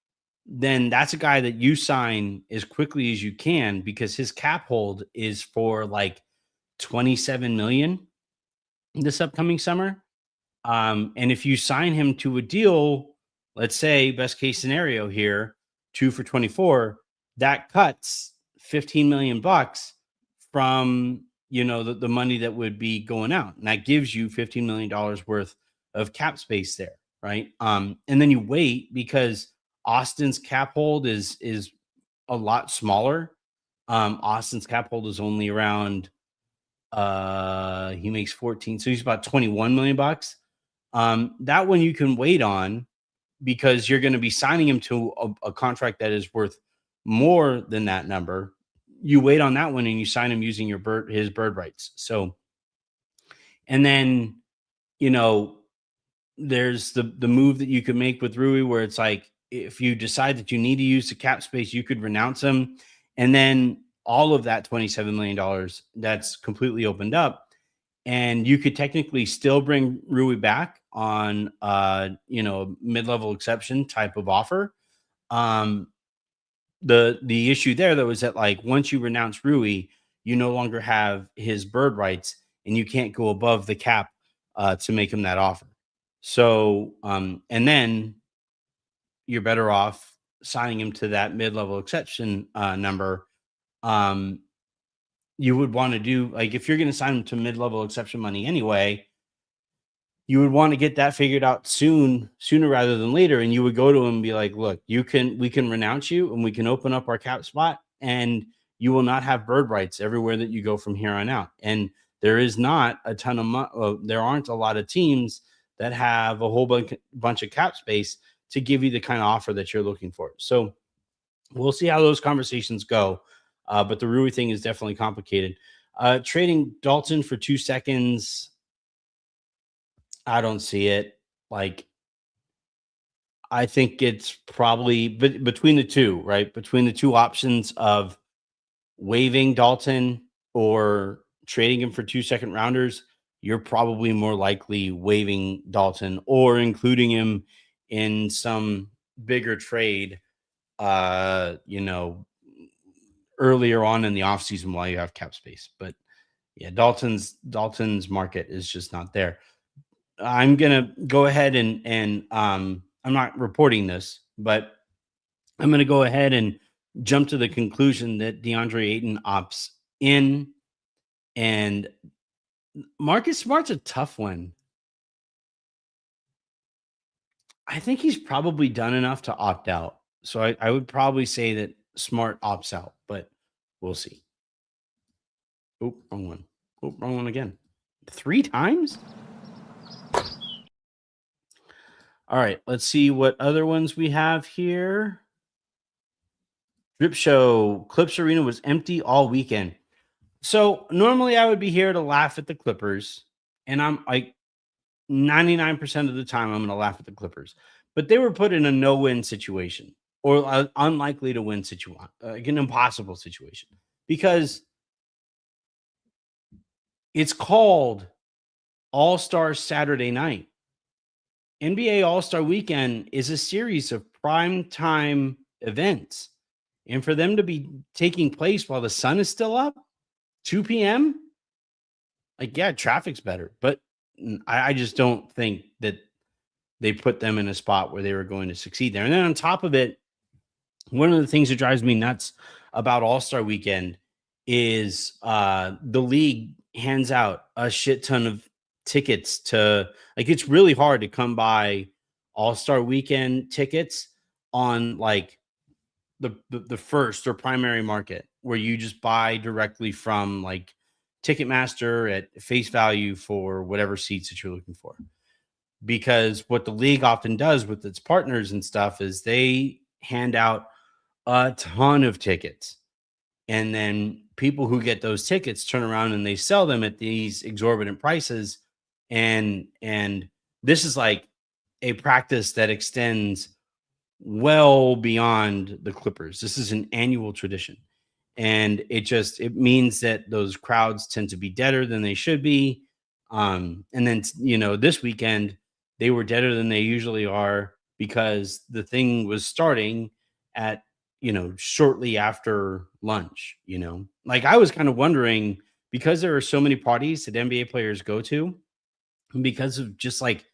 Speaker 1: then that's a guy that you sign as quickly as you can because his cap hold is for like 27 million this upcoming summer. And if you sign him to a deal, let's say best case scenario here, 2 for 24, that cuts 15 million bucks from, the money that would be going out. And that gives you $15 million worth of cap space there. Right. And then you wait because Austin's cap hold is a lot smaller. Austin's cap hold is only around he makes 14, so he's about 21 million bucks. That one you can wait on because you're going to be signing him to a contract that is worth more than that number. You wait on that one and you sign him using his bird rights. So, and then, there's the move that you could make with Rui where it's like, if you decide that you need to use the cap space, you could renounce him. And then all of that $27 million that's completely opened up. And you could technically still bring Rui back on, mid-level exception type of offer. The issue there, though, is that like once you renounce Rui, you no longer have his bird rights and you can't go above the cap to make him that offer. So, and then you're better off signing him to that mid-level exception number. Um, you would want to do, like, if you're going to sign him to mid-level exception money anyway, you would want to get that figured out sooner rather than later. And you would go to him and be like, look, we can renounce you and we can open up our cap spot, and you will not have bird rights everywhere that you go from here on out. And there is not a ton of there aren't a lot of teams that have a whole bunch of cap space to give you the kind of offer that you're looking for. So we'll see how those conversations go. But the Rui thing is definitely complicated. Trading Dalton for 2 seconds, I don't see it. Like, I think it's probably between the two, right? Between the two options of waiving Dalton or trading him for 2 second rounders, you're probably more likely waiving Dalton or including him in some bigger trade, earlier on in the offseason while you have cap space. But yeah, Dalton's market is just not there. I'm gonna go ahead and I'm not reporting this, but I'm gonna go ahead and jump to the conclusion that DeAndre Ayton opts in, and Marcus Smart's a tough one. I think he's probably done enough to opt out. So I would probably say that Smart opts out, but we'll see. Oh, wrong one. Oh, wrong one again. 3 times? All right, let's see what other ones we have here. Drip Show, Clips Arena was empty all weekend. So normally I would be here to laugh at the Clippers, and I'm like 99% of the time I'm going to laugh at the Clippers. But they were put in a no-win situation, or an unlikely to win situation, like an impossible situation, because it's called All-Star Saturday Night. NBA All-Star Weekend is a series of prime time events. And for them to be taking place while the sun is still up, 2 p.m., like, yeah, traffic's better. But I just don't think that they put them in a spot where they were going to succeed there. And then on top of it, one of the things that drives me nuts about All-Star Weekend is the league hands out a shit ton of tickets to, like, it's really hard to come by All-Star Weekend tickets on like the first or primary market, where you just buy directly from like Ticketmaster at face value for whatever seats that you're looking for. Because what the league often does with its partners and stuff is they hand out a ton of tickets, and then people who get those tickets turn around and they sell them at these exorbitant prices. And this is like a practice that extends well beyond the Clippers. This is an annual tradition. And it means that those crowds tend to be deader than they should be. And then, this weekend, they were deader than they usually are because the thing was starting at, shortly after lunch, like, I was kind of wondering, because there are so many parties that NBA players go to, and because of just like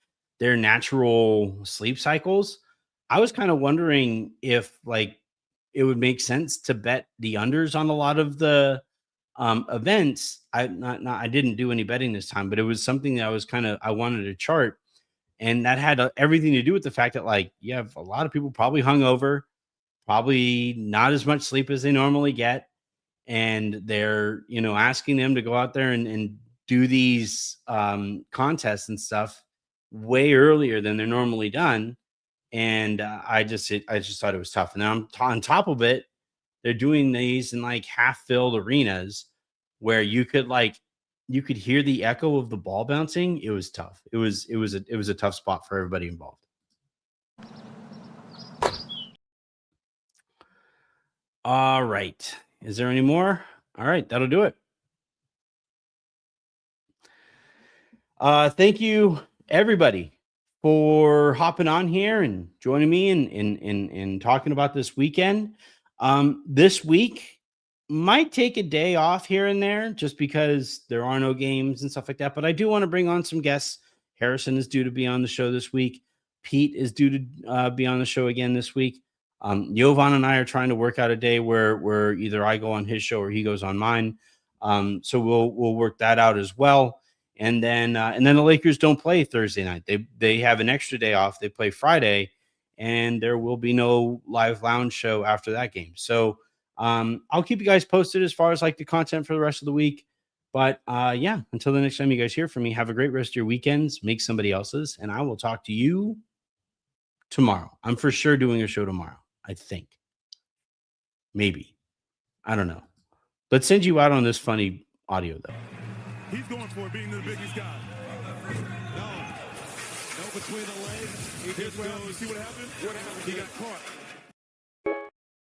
Speaker 1: their natural sleep cycles, I was kind of wondering if like it would make sense to bet the unders on a lot of the events. I didn't do any betting this time, but it was something that I wanted to chart, and that had everything to do with the fact that, like, you have a lot of people probably hungover, probably not as much sleep as they normally get, and they're asking them to go out there and do these contests and stuff way earlier than they're normally done. And I just thought it was tough. And then on top of it, they're doing these in like half-filled arenas where you could hear the echo of the ball bouncing. It was tough. It was a tough spot for everybody involved. All right. Is there any more? All right, that'll do it. Thank you, everybody, for hopping on here and joining me in talking about this weekend. This week might take a day off here and there just because there are no games and stuff like that. But I do want to bring on some guests. Harrison is due to be on the show this week. Pete is due to be on the show again this week. Jovan and I are trying to work out a day where either I go on his show or he goes on mine. So we'll work that out as well. And then the Lakers don't play Thursday night. They have an extra day off. They play Friday, and there will be no live lounge show after that game. So I'll keep you guys posted as far as like the content for the rest of the week. But yeah, until the next time you guys hear from me, have a great rest of your weekends. Make somebody else's, and I will talk to you tomorrow. I'm for sure doing a show tomorrow. I think. Maybe. I don't know. Let's send you out on this funny audio, though.
Speaker 2: He's going for it, being the biggest guy. No between the legs. He just goes. See what happened? What happened? He got caught.